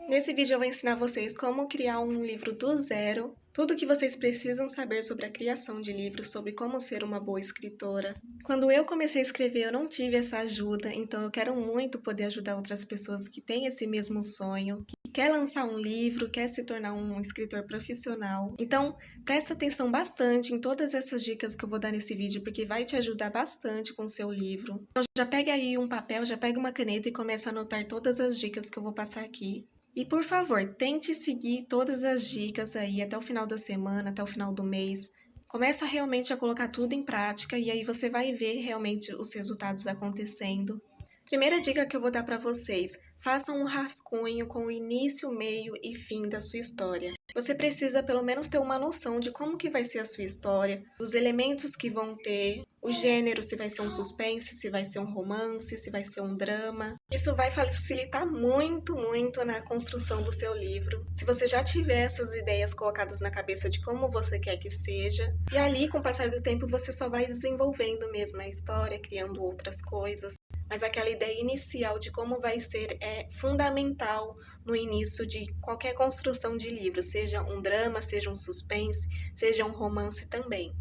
Nesse vídeo eu vou ensinar vocês como criar um livro do zero, tudo o que vocês precisam saber sobre a criação de livros, sobre como ser uma boa escritora. Quando eu comecei a escrever, eu não tive essa ajuda, então eu quero muito poder ajudar outras pessoas que têm esse mesmo sonho, que quer lançar um livro, quer se tornar um escritor profissional. Então, presta atenção bastante em todas essas dicas que eu vou dar nesse vídeo, porque vai te ajudar bastante com o seu livro. Então, já pega aí um papel, já pega uma caneta e começa a anotar todas as dicas que eu vou passar aqui. E por favor, tente seguir todas as dicas aí até o final da semana, até o final do mês. Começa realmente a colocar tudo em prática e aí você vai ver realmente os resultados acontecendo. Primeira dica que eu vou dar para vocês: façam um rascunho com o início, meio e fim da sua história. Você precisa pelo menos ter uma noção de como que vai ser a sua história, os elementos que vão ter, o gênero, se vai ser um suspense, se vai ser um romance, se vai ser um drama. Isso vai facilitar muito, muito na construção do seu livro. Se você já tiver essas ideias colocadas na cabeça de como você quer que seja, e ali, com o passar do tempo, você só vai desenvolvendo mesmo a história, criando outras coisas. Mas aquela ideia inicial de como vai ser é fundamental no início de qualquer construção de livro, seja um drama, seja um suspense, seja um romance também.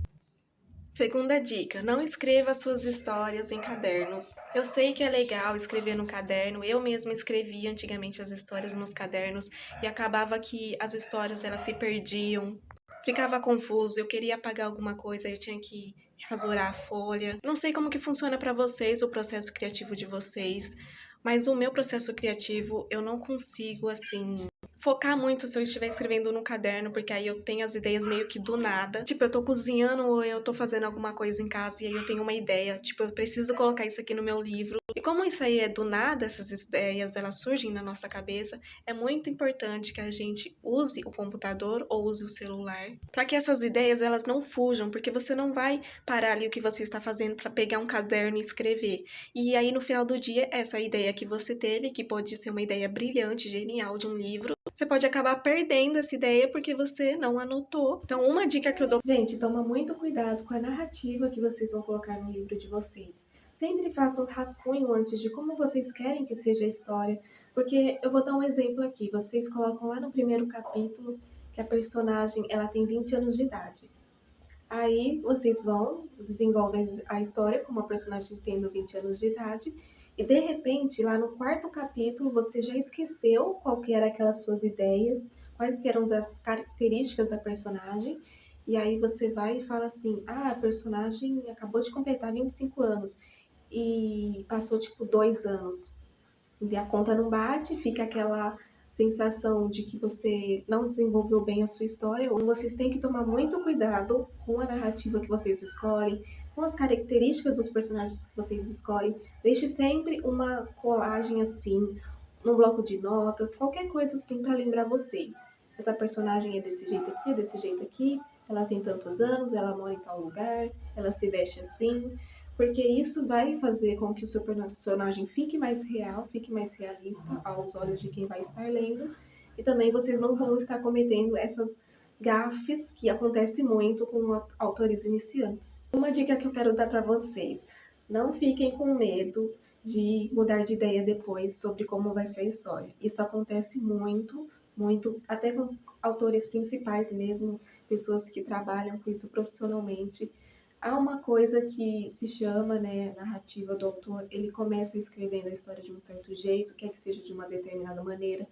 Segunda dica: não escreva suas histórias em cadernos. Eu sei que é legal escrever no caderno, eu mesma escrevia antigamente as histórias nos cadernos e acabava que as histórias elas se perdiam, ficava confuso, eu queria apagar alguma coisa, eu tinha que rasurar a folha. Não sei como que funciona para vocês o processo criativo de vocês, mas o meu processo criativo eu não consigo assim focar muito se eu estiver escrevendo no caderno, porque aí eu tenho as ideias meio que do nada. Tipo, eu tô cozinhando ou eu tô fazendo alguma coisa em casa e aí eu tenho uma ideia. Tipo, eu preciso colocar isso aqui no meu livro. E como isso aí é do nada, essas ideias, elas surgem na nossa cabeça, é muito importante que a gente use o computador ou use o celular, para que essas ideias elas não fujam, porque você não vai parar ali o que você está fazendo para pegar um caderno e escrever. E aí no final do dia, essa ideia que você teve, que pode ser uma ideia brilhante, genial de um livro, você pode acabar perdendo essa ideia porque você não anotou. Então, uma dica que eu dou: gente, toma muito cuidado com a narrativa que vocês vão colocar no livro de vocês. Sempre façam um rascunho antes de como vocês querem que seja a história, porque eu vou dar um exemplo aqui. Vocês colocam lá no primeiro capítulo que a personagem ela tem 20 anos de idade. Aí vocês desenvolvem a história com uma personagem tendo 20 anos de idade, e de repente, lá no quarto capítulo, você já esqueceu qual que era aquelas suas ideias, quais que eram as características da personagem, e aí você vai e fala assim: ah, a personagem acabou de completar 25 anos e passou tipo 2 anos. E a conta não bate, fica aquela sensação de que você não desenvolveu bem a sua história. Ou vocês têm que tomar muito cuidado com a narrativa que vocês escolhem, com as características dos personagens que vocês escolhem. Deixe sempre uma colagem assim, num bloco de notas, qualquer coisa assim para lembrar vocês. Essa personagem é desse jeito aqui, ela tem tantos anos, ela mora em tal lugar, ela se veste assim, porque isso vai fazer com que o seu personagem fique mais real, fique mais realista aos olhos de quem vai estar lendo, e também vocês não vão estar cometendo essas gafes que acontecem muito com autores iniciantes. Uma dica que eu quero dar para vocês: não fiquem com medo de mudar de ideia depois sobre como vai ser a história. Isso acontece muito, muito, até com autores principais mesmo, pessoas que trabalham com isso profissionalmente. Há uma coisa que se chama, né, narrativa do autor. Ele começa escrevendo a história de um certo jeito, quer que seja de uma determinada maneira.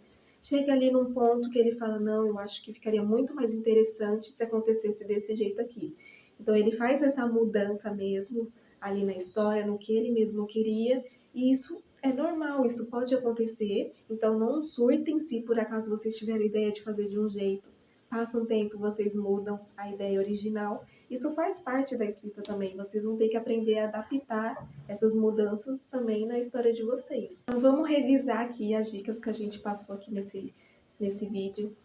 Chega ali num ponto que ele fala: não, eu acho que ficaria muito mais interessante se acontecesse desse jeito aqui. Então ele faz essa mudança mesmo ali na história, no que ele mesmo queria, e isso é normal, isso pode acontecer. Então não surtem se por acaso vocês tiverem a ideia de fazer de um jeito. Passa um tempo, vocês mudam a ideia original. Isso faz parte da escrita também. Vocês vão ter que aprender a adaptar essas mudanças também na história de vocês. Então vamos revisar aqui as dicas que a gente passou aqui nesse vídeo.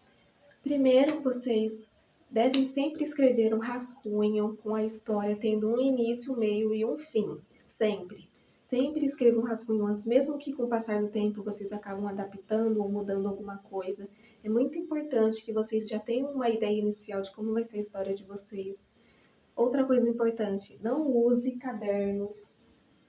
Primeiro, vocês devem sempre escrever um rascunho com a história tendo um início, um meio e um fim. Sempre. Sempre escrevam um rascunho antes, mesmo que com o passar do tempo vocês acabam adaptando ou mudando alguma coisa. É muito importante que vocês já tenham uma ideia inicial de como vai ser a história de vocês. Outra coisa importante: não use cadernos.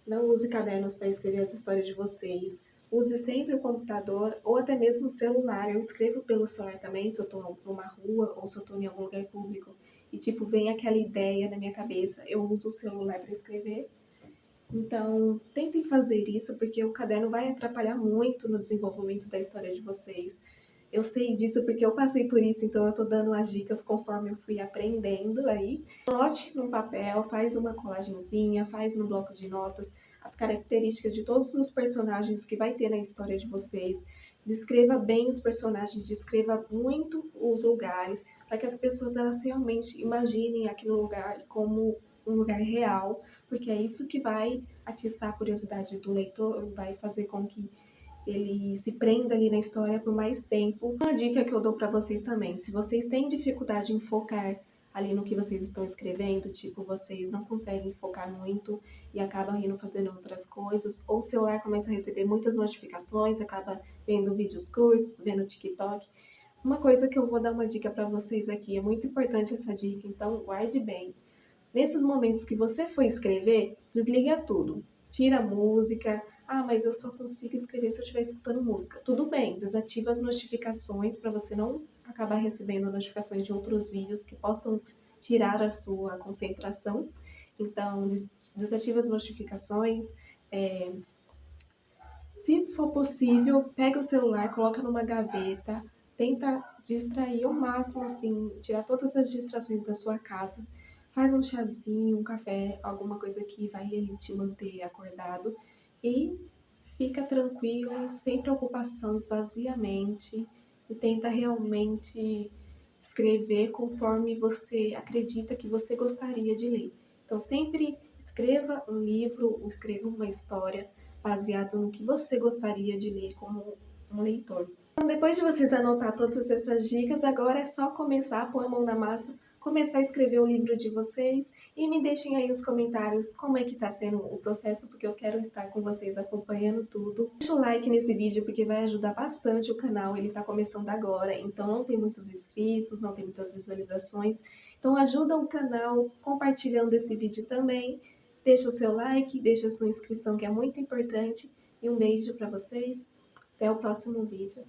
Não use cadernos para escrever as histórias de vocês. use sempre o computador ou até mesmo o celular. Eu escrevo pelo celular também, se eu estou numa rua ou se eu estou em algum lugar público e, tipo, vem aquela ideia na minha cabeça, eu uso o celular para escrever. Então, tentem fazer isso, porque o caderno vai atrapalhar muito no desenvolvimento da história de vocês. Eu sei disso porque eu passei por isso, então eu tô dando as dicas conforme eu fui aprendendo aí. Anote num papel, faz uma colagenzinha, faz no bloco de notas as características de todos os personagens que vai ter na história de vocês. Descreva bem os personagens, descreva muito os lugares, para que as pessoas elas realmente imaginem aquele lugar como um lugar real, porque é isso que vai atiçar a curiosidade do leitor, vai fazer com que ele se prenda ali na história por mais tempo. Uma dica que eu dou para vocês também, se vocês têm dificuldade em focar ali no que vocês estão escrevendo, tipo, vocês não conseguem focar muito e acabam indo fazendo outras coisas, ou o celular começa a receber muitas notificações, acaba vendo vídeos curtos, vendo TikTok. Uma coisa que eu vou dar uma dica para vocês aqui, é muito importante essa dica, então guarde bem. Nesses momentos que você for escrever, desliga tudo. Tira a música. Ah, mas eu só consigo escrever se eu estiver escutando música. Tudo bem, desativa as notificações para você não acabar recebendo notificações de outros vídeos que possam tirar a sua concentração. Então, desativa as notificações. Se for possível, pega o celular, coloca numa gaveta, tenta distrair ao máximo, assim, tirar todas as distrações da sua casa. Faz um chazinho, um café, alguma coisa que vai ele te manter acordado e fica tranquilo, sem preocupação, esvazia a mente e tenta realmente escrever conforme você acredita que você gostaria de ler. Então, sempre escreva um livro, ou escreva uma história baseado no que você gostaria de ler como um leitor. Então, depois de vocês anotar todas essas dicas, agora é só começar a pôr a mão na massa, começar a escrever o livro de vocês e me deixem aí nos comentários como é que tá sendo o processo, porque eu quero estar com vocês acompanhando tudo. Deixa o like nesse vídeo porque vai ajudar bastante o canal, ele tá começando agora, então não tem muitos inscritos, não tem muitas visualizações. Então ajuda o canal compartilhando esse vídeo também. Deixa o seu like, deixa a sua inscrição que é muito importante e um beijo para vocês. Até o próximo vídeo.